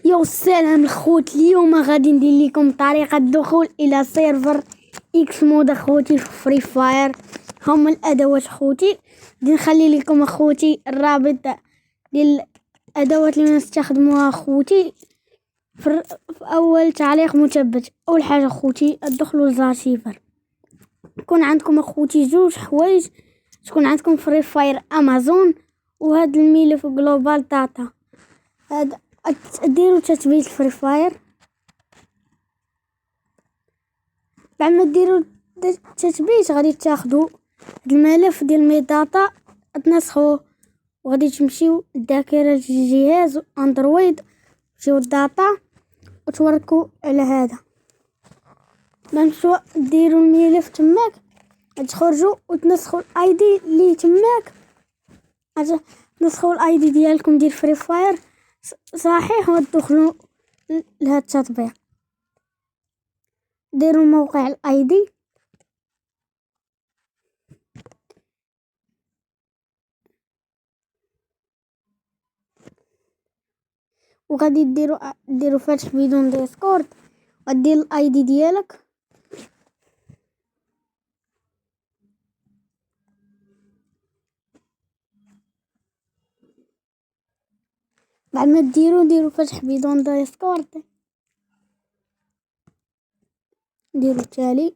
يا السلام الخوت، اليوم غادي ندير لكم طريقة الدخول الى سيرفر اكس مود اخوتي في فري فاير. هم الادوات اخوتي، غادي نخلي لكم اخوتي الرابط ديال الادوات اللي نستخدموها اخوتي في اول تعليق مثبت. اول حاجه اخوتي ادخلوا لزارشيفر، يكون عندكم اخوتي جوج حوايج، تكون عندكم فري فاير امازون وهذا الملف جلوبال داتا. هذا ديروا تثبيت الفري فاير. بعد ما ديروا التثبيت غادي تاخذوا الملف ديال مي داتا تنسخوه، وغادي تمشيو لذاكره الجهاز اندرويد، تمشيو الداتا وتوركوا على هذا. نمشوا ديروا الملف تماك، تخرجوا وتنسخوا الاي دي اللي تماك، تنسخوا الاي دي ديالكم ديال فري فاير صحيح وتدخلوا لهذا التطبيق. ديروا موقع الاي دي وغادي ديروا فتح بدون ديسكورد، ودير الاي دي ديالك بعد ما ديروا فتح بدون ديسكورد، ديروا التالي.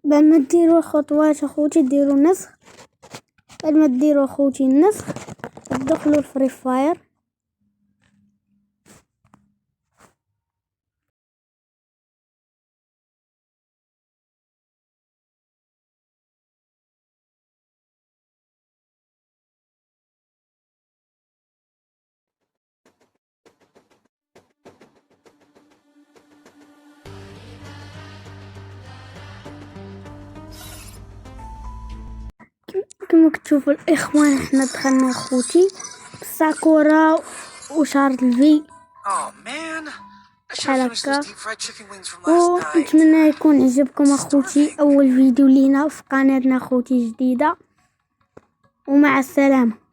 بعد ما ديروا الخطوات اخوتي ديروا نسخ. بعد ما ديروا اخوتي النسخ تدخلوا الفري فاير، كما كتشوفوا الاخوان حنا دخلنا اخوتي ساكورا وشارت الفي بحال هكا. ونتمنى يكون عجبكم اخوتي اول فيديو لينا في قناتنا اخوتي جديده، ومع السلامه.